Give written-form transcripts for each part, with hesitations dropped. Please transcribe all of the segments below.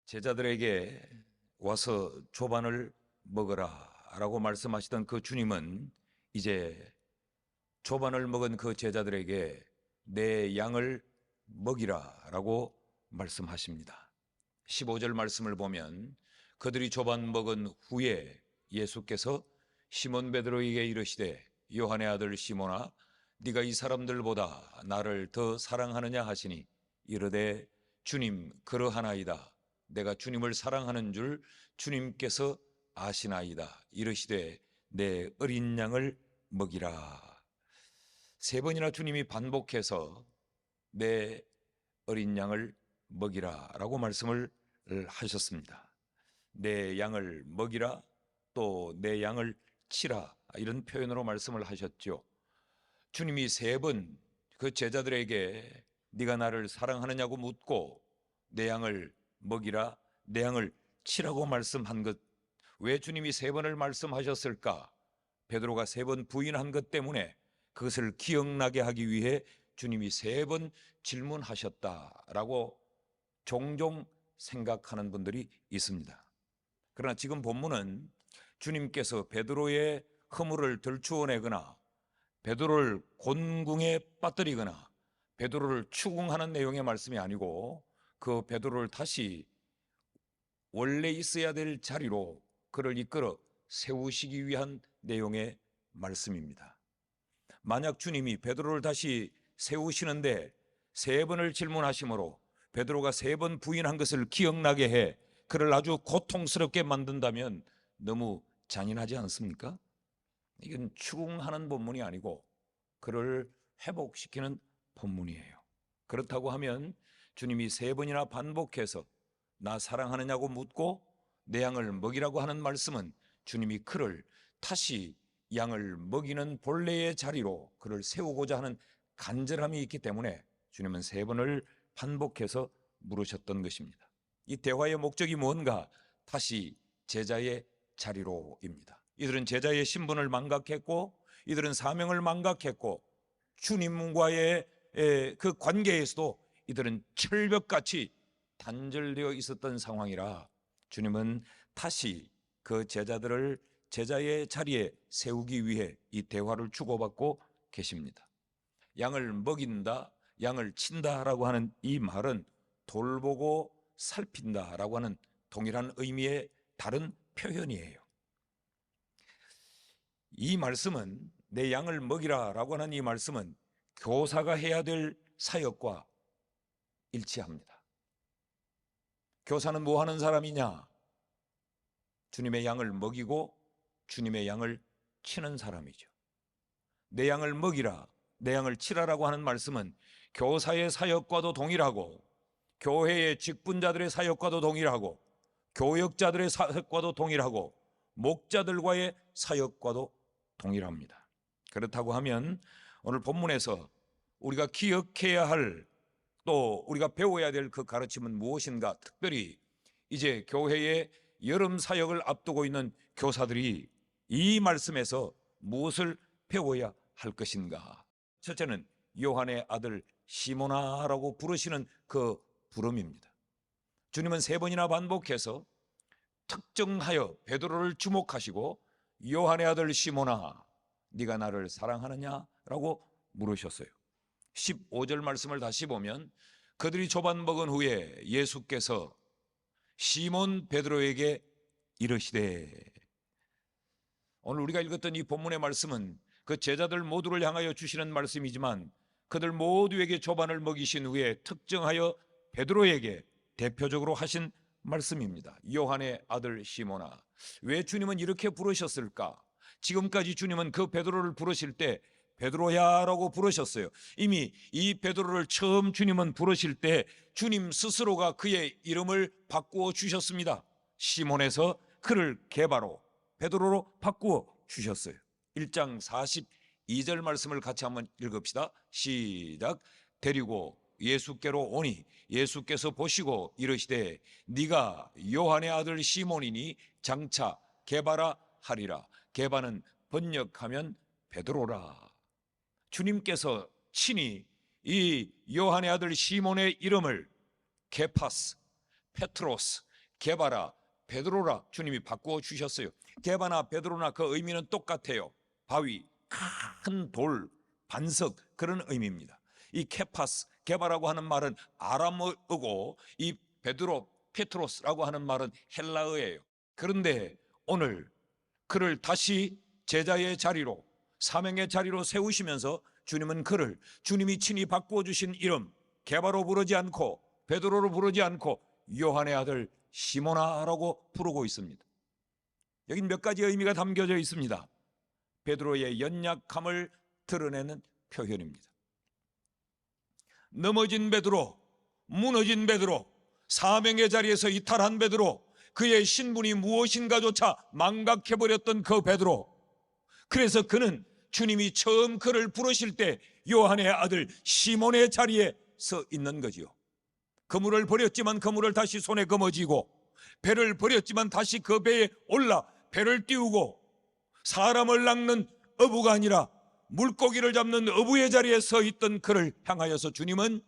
제자들에게 와서 조반을 먹어라 라고 말씀하시던 그 주님은 이제 조반을 먹은 그 제자들에게 내 양을 먹이라 라고 말씀하십니다. 15절 말씀을 보면 그들이 조반 먹은 후에 예수께서 시몬 베드로에게 이르시되 요한의 아들 시몬아 네가 이 사람들보다 나를 더 사랑하느냐 하시니 이르되 주님 그러하나이다. 내가 주님을 사랑하는 줄 주님께서 아시나이다. 이르시되 내 어린 양을 먹이라. 세 번이나 주님이 반복해서 내 어린 양을 먹이라 라고 말씀을 하셨습니다. 내 양을 먹이라, 또 내 양을 치라, 이런 표현으로 말씀을 하셨죠. 주님이 세 번 그 제자들에게 네가 나를 사랑하느냐고 묻고 내 양을 먹이라, 내 양을 치라고 말씀한 것, 왜 주님이 세 번을 말씀하셨을까? 베드로가 세 번 부인한 것 때문에 그것을 기억나게 하기 위해 주님이 세 번 질문하셨다라고 종종 생각하는 분들이 있습니다. 그러나 지금 본문은 주님께서 베드로의 허물을 들추어내거나 베드로를 곤궁에 빠뜨리거나 베드로를 추궁하는 내용의 말씀이 아니고 그 베드로를 다시 원래 있어야 될 자리로 그를 이끌어 세우시기 위한 내용의 말씀입니다. 만약 주님이 베드로를 다시 세우시는데 세 번을 질문하심으로 베드로가 세 번 부인한 것을 기억나게 해 그를 아주 고통스럽게 만든다면 너무 잔인하지 않습니까? 이건 추궁하는 본문이 아니고 그를 회복시키는 본문이에요. 그렇다고 하면 주님이 세 번이나 반복해서 나 사랑하느냐고 묻고 내 양을 먹이라고 하는 말씀은 주님이 그를 다시 양을 먹이는 본래의 자리로 그를 세우고자 하는 간절함이 있기 때문에 주님은 세 번을 반복해서 물으셨던 것입니다. 이 대화의 목적이 뭔가? 다시 제자의 자리로입니다. 이들은 제자의 신분을 망각했고 이들은 사명을 망각했고 주님과의 그 관계에서도 이들은 철벽같이 단절되어 있었던 상황이라 주님은 다시 그 제자들을 제자의 자리에 세우기 위해 이 대화를 주고받고 계십니다. 양을 먹인다, 양을 친다라고 하는 이 말은 돌보고 살핀다라고 하는 동일한 의미의 다른 표현이에요. 이 말씀은 내 양을 먹이라라고 하는 이 말씀은 교사가 해야 될 사역과 일치합니다. 교사는 뭐 하는 사람이냐? 주님의 양을 먹이고 주님의 양을 치는 사람이죠. 내 양을 먹이라, 내 양을 치라라고 하는 말씀은 교사의 사역과도 동일하고 교회의 직분자들의 사역과도 동일하고 교역자들의 사역과도 동일하고 목자들과의 사역과도 동일합니다. 그렇다고 하면 오늘 본문에서 우리가 기억해야 할, 또 우리가 배워야 될 그 가르침은 무엇인가? 특별히 이제 교회의 여름 사역을 앞두고 있는 교사들이 이 말씀에서 무엇을 배워야 할 것인가? 첫째는 요한의 아들 시몬아라고 부르시는 그 부름입니다. 주님은 세 번이나 반복해서 특정하여 베드로를 주목하시고 요한의 아들 시몬아 네가 나를 사랑하느냐라고 물으셨어요. 15절 말씀을 다시 보면 그들이 조반 먹은 후에 예수께서 시몬 베드로에게 이르시되, 오늘 우리가 읽었던 이 본문의 말씀은 그 제자들 모두를 향하여 주시는 말씀이지만 그들 모두에게 조반을 먹이신 후에 특정하여 베드로에게 대표적으로 하신 말씀입니다. 요한의 아들 시몬아. 왜 주님은 이렇게 부르셨을까? 지금까지 주님은 그 베드로를 부르실 때 베드로야라고 부르셨어요. 이미 이 베드로를 처음 주님은 부르실 때 주님 스스로가 그의 이름을 바꾸어 주셨습니다. 시몬에서 그를 게바로, 베드로로 바꾸어 주셨어요. 1장 42절 말씀을 같이 한번 읽읍시다. 시작. 데리고 예수께로 오니 예수께서 보시고 이르시되 네가 요한의 아들 시몬이니 장차 게바라 하리라. 게바는 번역하면 베드로라. 주님께서 친히 이 요한의 아들 시몬의 이름을 게파스, 페트로스, 게바라, 베드로라 주님이 바꾸어 주셨어요. 게바나 베드로나 그 의미는 똑같아요. 바위, 큰 돌, 반석, 그런 의미입니다. 이 케파스, 게바라고 하는 말은 아람어고, 이 베드로, 페트로스라고 하는 말은 헬라어예요. 그런데 오늘 그를 다시 제자의 자리로, 사명의 자리로 세우시면서 주님은 그를 주님이 친히 바꾸어 주신 이름 게바로 부르지 않고 베드로로 부르지 않고 요한의 아들 시모나라고 부르고 있습니다. 여긴 몇 가지 의미가 담겨져 있습니다. 베드로의 연약함을 드러내는 표현입니다. 넘어진 베드로, 무너진 베드로, 사명의 자리에서 이탈한 베드로, 그의 신분이 무엇인가조차 망각해버렸던 그 베드로, 그래서 그는 주님이 처음 그를 부르실 때 요한의 아들 시몬의 자리에 서 있는 거지요. 그물을 버렸지만 그물을 다시 손에 거머쥐고, 배를 버렸지만 다시 그 배에 올라 배를 띄우고, 사람을 낚는 어부가 아니라 물고기를 잡는 어부의 자리에 서 있던 그를 향하여서 주님은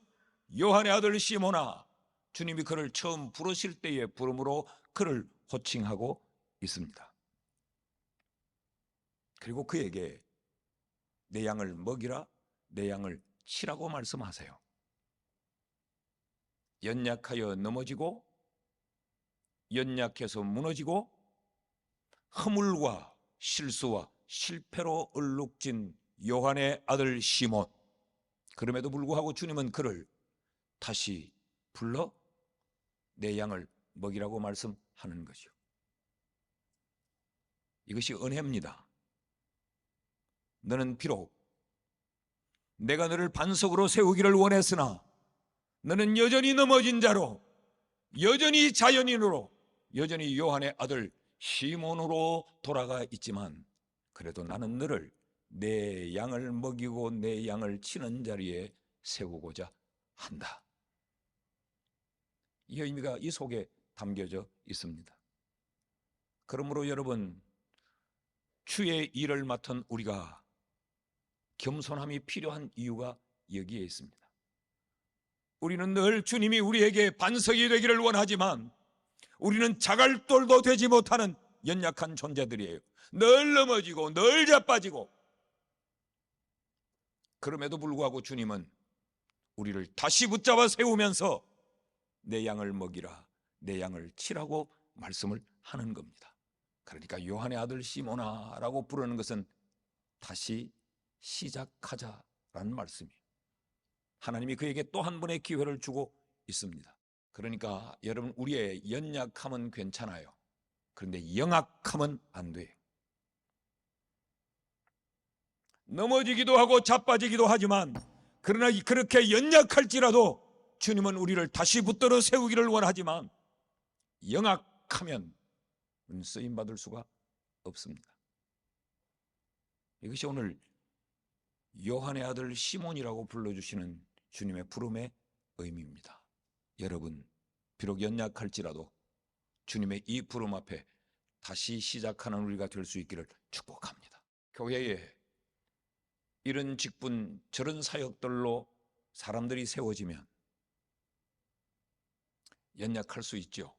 요한의 아들 시몬아, 주님이 그를 처음 부르실 때의 부름으로 그를 호칭하고 있습니다. 그리고 그에게 내 양을 먹이라, 내 양을 치라고 말씀하세요. 연약하여 넘어지고, 연약해서 무너지고, 허물과 실수와 실패로 얼룩진 요한의 아들 시몬, 그럼에도 불구하고 주님은 그를 다시 불러 내 양을 먹이라고 말씀하는 것이요. 이것이 은혜입니다. 너는 비록 내가 너를 반석으로 세우기를 원했으나 너는 여전히 넘어진 자로, 여전히 자연인으로, 여전히 요한의 아들 시몬으로 돌아가 있지만, 그래도 나는 너를 내 양을 먹이고 내 양을 치는 자리에 세우고자 한다. 이 의미가 이 속에 담겨져 있습니다. 그러므로 여러분, 주의 일을 맡은 우리가 겸손함이 필요한 이유가 여기에 있습니다. 우리는 늘 주님이 우리에게 반석이 되기를 원하지만 우리는 자갈돌도 되지 못하는 연약한 존재들이에요. 늘 넘어지고 늘 자빠지고, 그럼에도 불구하고 주님은 우리를 다시 붙잡아 세우면서 내 양을 먹이라, 내 양을 치라고 말씀을 하는 겁니다. 그러니까 요한의 아들 시몬아라고 부르는 것은 다시 시작하자라는 말씀이에요. 하나님이 그에게 또 한 번의 기회를 주고 있습니다. 그러니까 여러분, 우리의 연약함은 괜찮아요. 그런데 영악함은 안 돼요. 넘어지기도 하고 자빠지기도 하지만, 그러나 그렇게 연약할지라도 주님은 우리를 다시 붙들어 세우기를 원하지만, 영악하면 쓰임받을 수가 없습니다. 이것이 오늘 요한의 아들 시몬이라고 불러주시는 주님의 부름의 의미입니다. 여러분, 비록 연약할지라도 주님의 이 부름 앞에 다시 시작하는 우리가 될 수 있기를 축복합니다. 교회에 이런 직분, 저런 사역들로 사람들이 세워지면 연약할 수 있죠.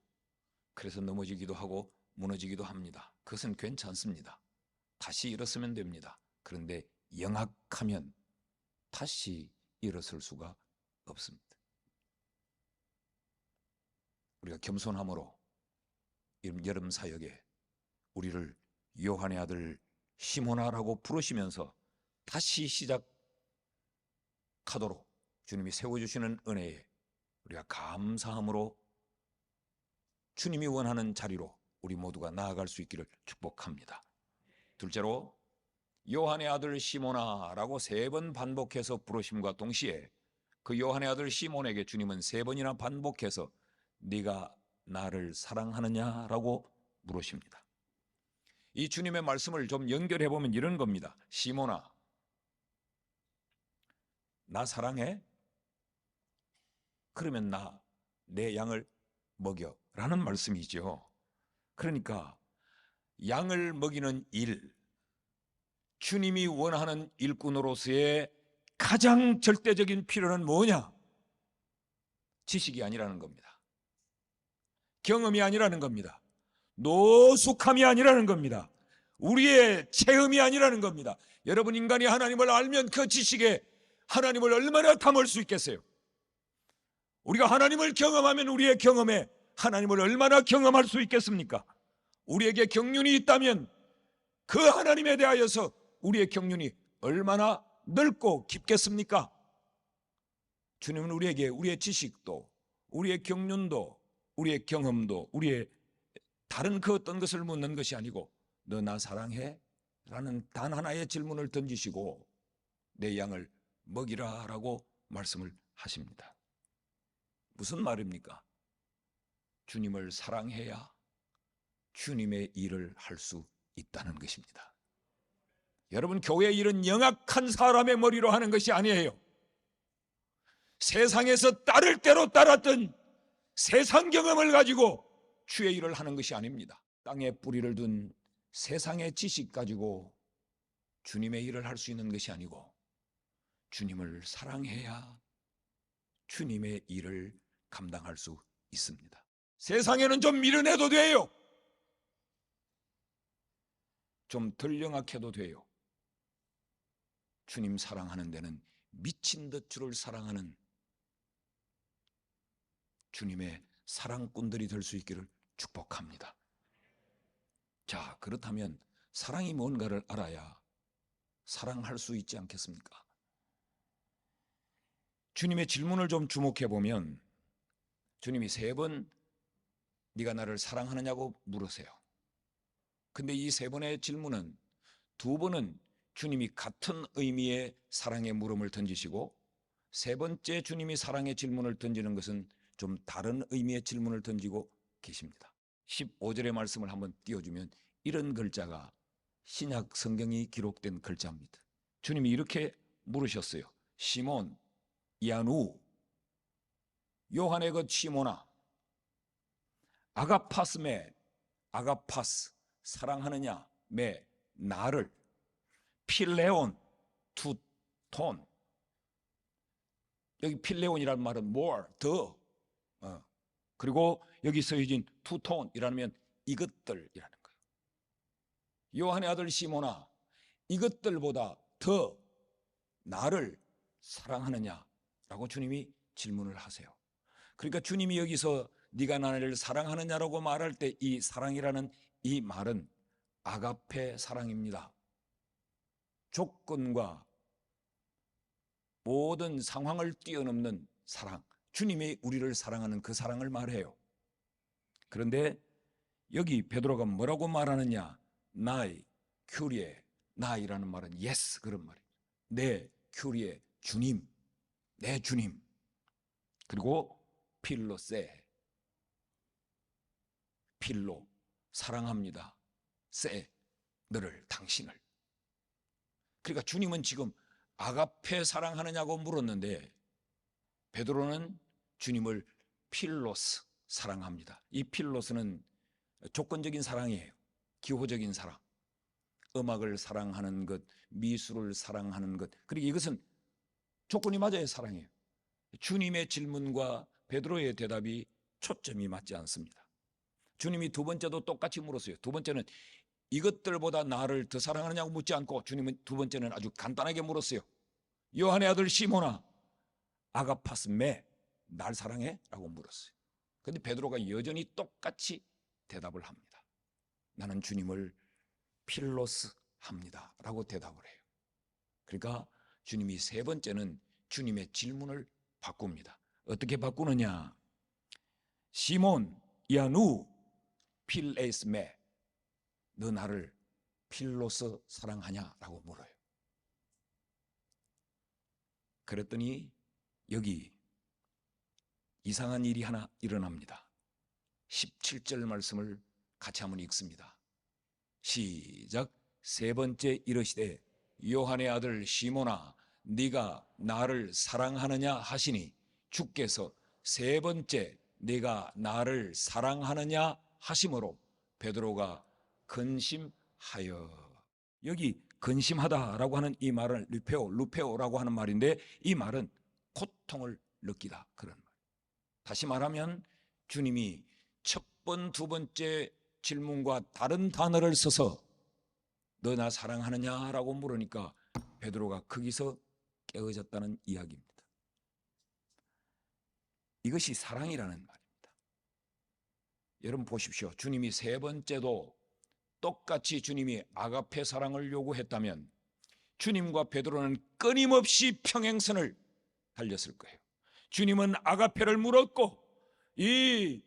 그래서 넘어지기도 하고 무너지기도 합니다. 그것은 괜찮습니다. 다시 일어서면 됩니다. 그런데 영악하면 다시 일어설 수가 없습니다. 우리가 겸손함으로 여름 사역에 우리를 요한의 아들 시몬아라고 부르시면서 다시 시작하도록 주님이 세워주시는 은혜에 우리가 감사함으로 주님이 원하는 자리로 우리 모두가 나아갈 수 있기를 축복합니다. 둘째로, 요한의 아들 시몬아라고 3번 반복해서 부르심과 동시에 그 요한의 아들 시몬에게 주님은 3번이나 반복해서 네가 나를 사랑하느냐라고 물으십니다. 이 주님의 말씀을 좀 연결해 보면 이런 겁니다. 시몬아, 나 사랑해? 그러면 내 양을 먹여 라는 말씀이죠. 그러니까 양을 먹이는 일, 주님이 원하는 일꾼으로서의 가장 절대적인 필요는 뭐냐? 지식이 아니라는 겁니다. 경험이 아니라는 겁니다. 노숙함이 아니라는 겁니다. 우리의 체험이 아니라는 겁니다. 여러분, 인간이 하나님을 알면 그 지식에 하나님을 얼마나 담을 수 있겠어요? 우리가 하나님을 경험하면 우리의 경험에 하나님을 얼마나 경험할 수 있겠습니까? 우리에게 경륜이 있다면 그 하나님에 대하여서 우리의 경륜이 얼마나 넓고 깊겠습니까? 주님은 우리에게 우리의 지식도, 우리의 경륜도, 우리의 경험도, 우리의 다른 그 어떤 것을 묻는 것이 아니고 너 나 사랑해? 라는 단 하나의 질문을 던지시고 내 양을 먹이라 라고 말씀을 하십니다. 무슨 말입니까? 주님을 사랑해야 주님의 일을 할 수 있다는 것입니다. 여러분, 교회 일은 영악한 사람의 머리로 하는 것이 아니에요. 세상에서 따를 대로 따랐던 세상 경험을 가지고 주의 일을 하는 것이 아닙니다. 땅에 뿌리를 둔 세상의 지식 가지고 주님의 일을 할 수 있는 것이 아니고 주님을 사랑해야 주님의 일을 감당할 수 있습니다. 세상에는 좀 미련해도 돼요. 좀 덜 영악해도 돼요. 주님 사랑하는 데는 미친 듯 주를 사랑하는 주님의 사랑꾼들이 될 수 있기를 축복합니다. 자, 그렇다면 사랑이 뭔가를 알아야 사랑할 수 있지 않겠습니까? 주님의 질문을 좀 주목해 보면 주님이 3번 네가 나를 사랑하느냐고 물으세요. 근데 이 3번의 질문은 2번은 주님이 같은 의미의 사랑의 물음을 던지시고 3번째 주님이 사랑의 질문을 던지는 것은 좀 다른 의미의 질문을 던지고 계십니다. 15절의 말씀을 한번 띄워주면 이런 글자가 신약 성경이 기록된 글자입니다. 주님이 이렇게 물으셨어요. 시몬, 야누, 요한의 것 시몬아, 아가파스 매, 아가파스 사랑하느냐, 매 나를, 필레온 투톤. 여기 필레온이라는 말은 more, 더, 그리고 여기 써진 투톤이라면 이것들이라는 거예요. 요한의 아들 시몬아, 이것들보다 더 나를 사랑하느냐라고 주님이 질문을 하세요. 그러니까 주님이 여기서 네가 나를 사랑하느냐라고 말할 때 이 사랑이라는 이 말은 아가페 사랑입니다. 조건과 모든 상황을 뛰어넘는 사랑, 주님이 우리를 사랑하는 그 사랑을 말해요. 그런데 여기 베드로가 뭐라고 말하느냐? 나이, 큐리에, 나이라는 말은 예스, 그런 말이에요. 내 큐리에, 주님, 내 주님. 그리고 필로세, 필로, 사랑합니다. 세, 너를, 당신을. 그러니까 주님은 지금 아가페 사랑하느냐고 물었는데 베드로는 주님을 필로스 사랑합니다. 이 필로스는 조건적인 사랑이에요. 기호적인 사랑. 음악을 사랑하는 것, 미술을 사랑하는 것. 그리고 이것은 조건이 맞아야 사랑이에요. 주님의 질문과 베드로의 대답이 초점이 맞지 않습니다. 주님이 2번째도 똑같이 물었어요. 2번째는 이것들보다 나를 더 사랑하느냐고 묻지 않고 주님은 2번째는 아주 간단하게 물었어요. 요한의 아들 시몬아, 아가파스 매, 날 사랑해? 라고 물었어요. 그런데 베드로가 여전히 똑같이 대답을 합니다. 나는 주님을 필로스 합니다 라고 대답을 해요. 그러니까 주님이 3번째는 주님의 질문을 바꿉니다. 어떻게 바꾸느냐? 시몬, 야누, 필레스 매, 너 나를 필로스 사랑하냐라고 물어요. 그랬더니 여기 이상한 일이 하나 일어납니다. 17절 말씀을 같이 한번 읽습니다. 시작. 3번째 이르시되 요한의 아들 시몬아, 네가 나를 사랑하느냐 하시니 주께서 3번째 네가 나를 사랑하느냐 하심으로 베드로가 근심하여. 여기 근심하다라고 하는 이 말은 루페오라고 하는 말인데 이 말은 고통을 느끼다, 그런 말. 다시 말하면 주님이 첫 번 두 번째 질문과 다른 단어를 써서 너 나 사랑하느냐라고 물으니까 베드로가 거기서 깨어졌다는 이야기입니다. 이것이 사랑이라는 말입니다. 여러분 보십시오. 주님이 세 번째도 똑같이 주님이 아가페 사랑을 요구했다면 주님과 베드로는 끊임없이 평행선을 달렸을 거예요. 주님은 아가페를 물었고 이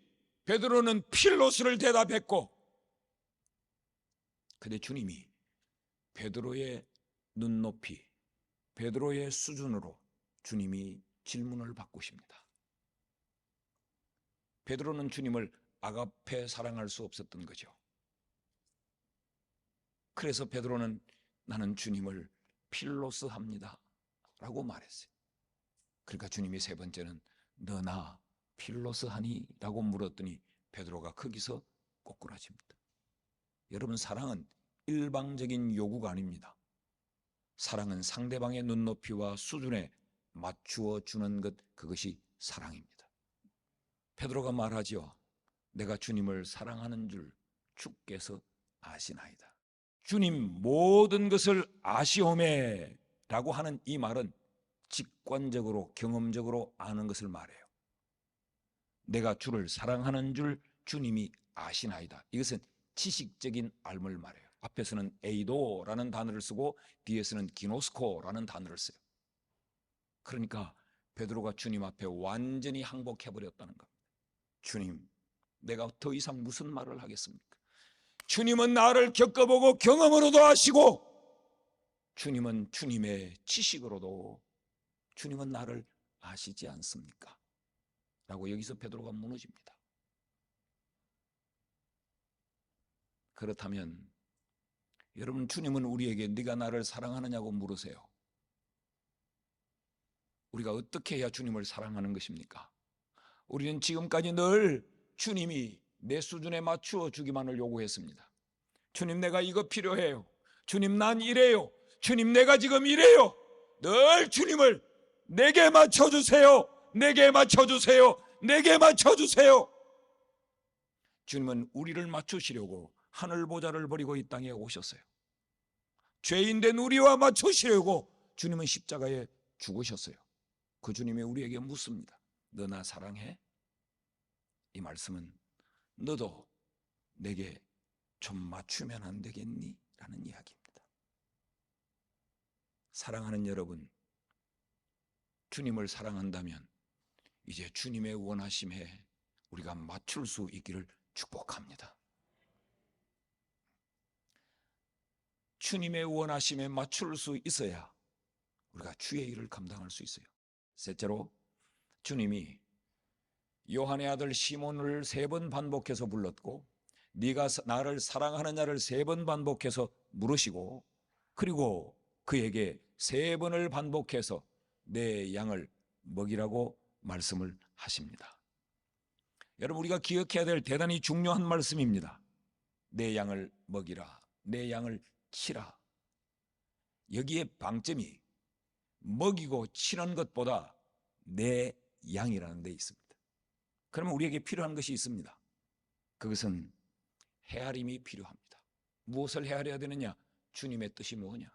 베드로는 필로스를 대답했고, 근데 주님이 베드로의 눈높이, 베드로의 수준으로 주님이 질문을 바꾸십니다. 베드로는 주님을 아가페 사랑할 수 없었던 거죠. 그래서 베드로는 나는 주님을 필로스 합니다 라고 말했어요. 그러니까 주님이 세 번째는 너 나 필로스 하니? 라고 물었더니 베드로가 거기서 꼬꾸라집니다. 여러분, 사랑은 일방적인 요구가 아닙니다. 사랑은 상대방의 눈높이와 수준에 맞추어 주는 것, 그것이 사랑입니다. 베드로가 말하지요. 내가 주님을 사랑하는 줄 주께서 아시나이다. 주님 모든 것을 아시오매 라고 하는 이 말은 직관적으로 경험적으로 아는 것을 말해요. 내가 주를 사랑하는 줄 주님이 아시나이다. 이것은 지식적인 알을 말해요. 앞에서는 에이도라는 단어를 쓰고 뒤에서는 기노스코라는 단어를 써요. 그러니까 베드로가 주님 앞에 완전히 항복해버렸다는 겁니다. 주님, 내가 더 이상 무슨 말을 하겠습니까? 주님은 나를 겪어보고 경험으로도 아시고 주님은 주님의 지식으로도 주님은 나를 아시지 않습니까? 라고 여기서 베드로가 무너집니다. 그렇다면 여러분, 주님은 우리에게 네가 나를 사랑하느냐고 물으세요. 우리가 어떻게 해야 주님을 사랑하는 것입니까? 우리는 지금까지 늘 주님이 내 수준에 맞추어 주기만을 요구했습니다. 주님, 내가 이거 필요해요. 주님, 난 이래요. 주님, 내가 지금 이래요. 늘 주님을 내게 맞춰주세요. 내게 맞춰주세요. 내게 맞춰주세요. 주님은 우리를 맞추시려고 하늘 보좌를 버리고 이 땅에 오셨어요. 죄인된 우리와 맞추시려고 주님은 십자가에 죽으셨어요. 그 주님이 우리에게 묻습니다. 너 나 사랑해? 이 말씀은 너도 내게 좀 맞추면 안 되겠니? 라는 이야기입니다. 사랑하는 여러분, 주님을 사랑한다면 이제 주님의 원하심에 우리가 맞출 수 있기를 축복합니다. 주님의 원하심에 맞출 수 있어야 우리가 주의 일을 감당할 수 있어요. 셋째로, 주님이 요한의 아들 시몬을 3번 반복해서 불렀고 네가 나를 사랑하느냐를 3번 반복해서 물으시고, 그리고 그에게 3번을 반복해서 내 양을 먹이라고 말씀을 하십니다. 여러분, 우리가 기억해야 될 대단히 중요한 말씀입니다. 내 양을 먹이라, 내 양을 치라. 여기에 방점이 먹이고 치는 것보다 내 양이라는 데 있습니다. 그러면 우리에게 필요한 것이 있습니다. 그것은 헤아림이 필요합니다. 무엇을 헤아려야 되느냐? 주님의 뜻이 뭐냐?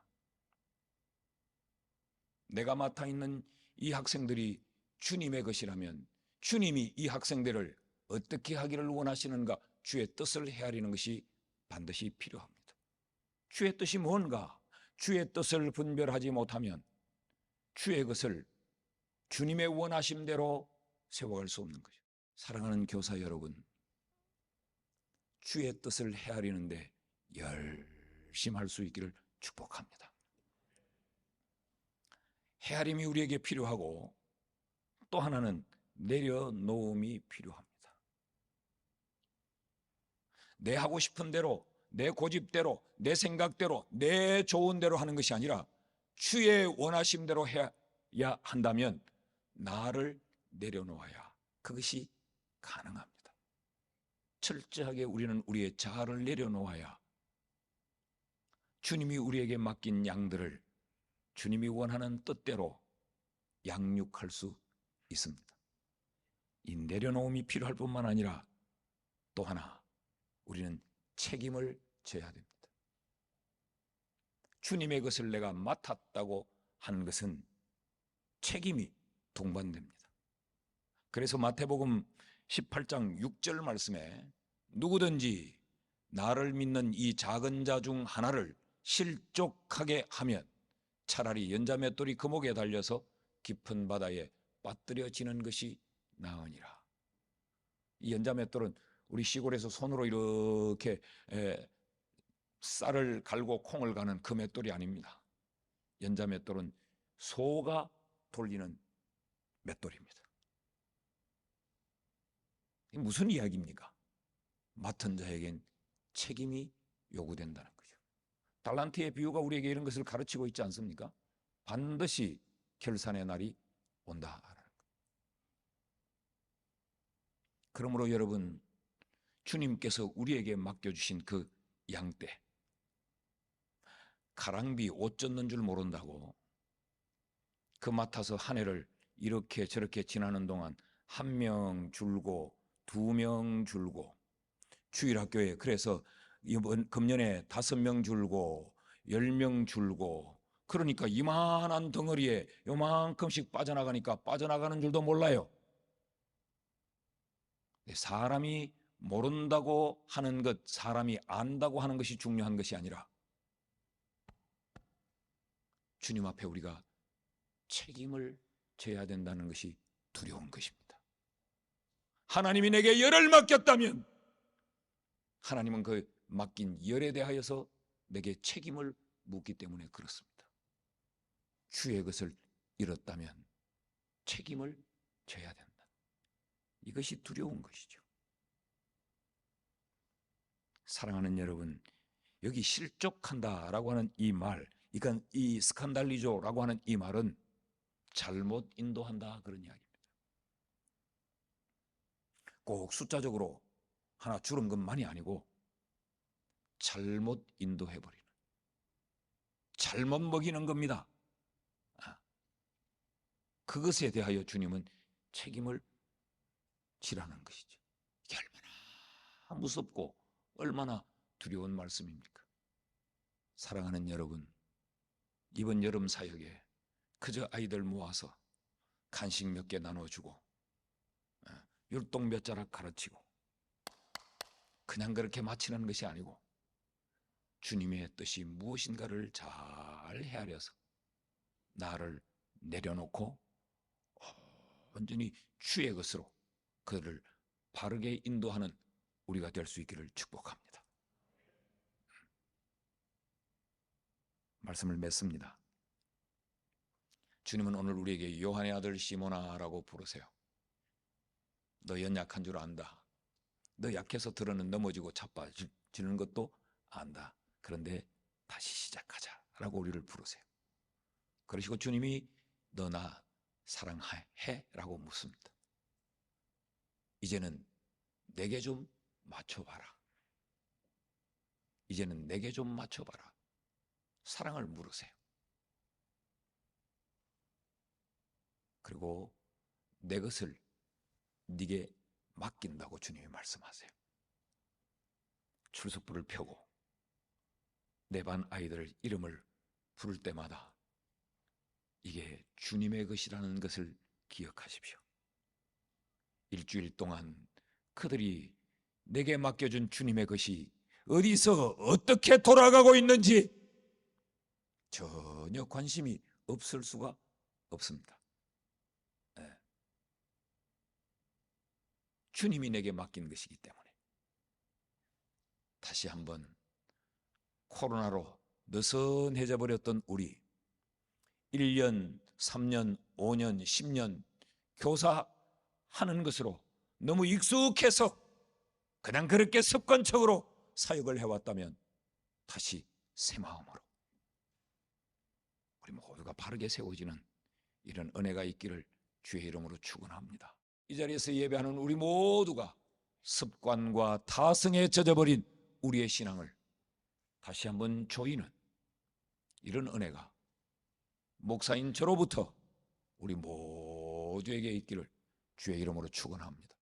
내가 맡아 있는 이 학생들이 주님의 것이라면 주님이 이 학생들을 어떻게 하기를 원하시는가? 주의 뜻을 헤아리는 것이 반드시 필요합니다. 주의 뜻이 뭔가? 주의 뜻을 분별하지 못하면 주의 것을 주님의 원하심대로 세워갈 수 없는 거죠. 사랑하는 교사 여러분, 주의 뜻을 헤아리는데 열심할 수 있기를 축복합니다. 헤아림이 우리에게 필요하고 또 하나는 내려놓음이 필요합니다. 내 하고 싶은 대로, 내 고집대로, 내 생각대로, 내 좋은 대로 하는 것이 아니라 주의 원하심대로 해야 한다면 나를 내려놓아야 그것이 가능합니다. 철저하게 우리는 우리의 자아를 내려놓아야 주님이 우리에게 맡긴 양들을 주님이 원하는 뜻대로 양육할 수 있습니다. 이 내려놓음이 필요할 뿐만 아니라 또 하나 우리는 책임을 져야 됩니다. 주님의 것을 내가 맡았다고 한 것은 책임이 동반됩니다. 그래서 마태복음 18장 6절 말씀에 누구든지 나를 믿는 이 작은 자 중 하나를 실족하게 하면 차라리 연자맷돌이 그 목에 달려서 깊은 바다에 빠뜨려지는 것이 나으니라. 이 연자맷돌은 우리 시골에서 손으로 이렇게 쌀을 갈고 콩을 가는 그 맷돌이 아닙니다. 연자맷돌은 소가 돌리는 맷돌입니다. 이게 무슨 이야기입니까? 맡은 자에겐 책임이 요구된다는 거죠. 달란트의 비유가 우리에게 이런 것을 가르치고 있지 않습니까? 반드시 결산의 날이 온다라는 것. 그러므로 여러분, 주님께서 우리에게 맡겨주신 그 양떼, 가랑비 옷 젖는 줄 모른다고 그 맡아서 한 해를 이렇게 저렇게 지나는 동안 1명 줄고 2명 줄고, 주일학교에 그래서 이번 금년에 5명 줄고 10명 줄고, 그러니까 이만한 덩어리에 요만큼씩 빠져나가니까 빠져나가는 줄도 몰라요. 사람이 모른다고 하는 것, 사람이 안다고 하는 것이 중요한 것이 아니라 주님 앞에 우리가 책임을 져야 된다는 것이 두려운 것입니다. 하나님이 내게 열을 맡겼다면 하나님은 그 맡긴 열에 대하여서 내게 책임을 묻기 때문에 그렇습니다. 주의 것을 잃었다면 책임을 져야 된다. 이것이 두려운 것이죠. 사랑하는 여러분, 여기 실족한다라고 하는 이 말, 이건 이 스칸달리조라고 하는 이 말은 잘못 인도한다 그런 이야기입니다. 꼭 숫자적으로 하나 줄은 것만이 아니고 잘못 인도해버리는, 잘못 먹이는 겁니다. 그것에 대하여 주님은 책임을 지라는 것이죠. 이게 얼마나 무섭고 얼마나 두려운 말씀입니까? 사랑하는 여러분, 이번 여름 사역에 그저 아이들 모아서 간식 몇 개 나눠주고 율동 몇 자락 가르치고 그냥 그렇게 마치는 것이 아니고 주님의 뜻이 무엇인가를 잘 헤아려서 나를 내려놓고 완전히 주의 것으로 그를 바르게 인도하는 우리가 될 수 있기를 축복합니다. 말씀을 맺습니다. 주님은 오늘 우리에게 요한의 아들 시몬아라고 부르세요. 너 연약한 줄 안다. 너 약해서 들어는 넘어지고 자빠지는 것도 안다. 그런데 다시 시작하자라고 우리를 부르세요. 그러시고 주님이 너 나 사랑해? 라고 묻습니다. 이제는 내게 좀 맞춰봐라. 이제는 내게 좀 맞춰봐라. 사랑을 물으세요. 그리고 내 것을 네게 맡긴다고 주님이 말씀하세요. 출석부를 펴고 내 반 아이들 이름을 부를 때마다 이게 주님의 것이라는 것을 기억하십시오. 일주일 동안 그들이 내게 맡겨준 주님의 것이 어디서 어떻게 돌아가고 있는지 전혀 관심이 없을 수가 없습니다. 주님이 내게 맡긴 것이기 때문에. 다시 한번 코로나로 느슨해져 버렸던 우리 1년, 3년, 5년, 10년 교사하는 것으로 너무 익숙해서 그냥 그렇게 습관적으로 사역을 해왔다면 다시 새 마음으로 우리 모두가 바르게 세워지는 이런 은혜가 있기를 주의 이름으로 축원합니다. 이 자리에서 예배하는 우리 모두가 습관과 타성에 젖어버린 우리의 신앙을 다시 한번 조이는 이런 은혜가 목사인 저로부터 우리 모두에게 있기를 주의 이름으로 축원합니다.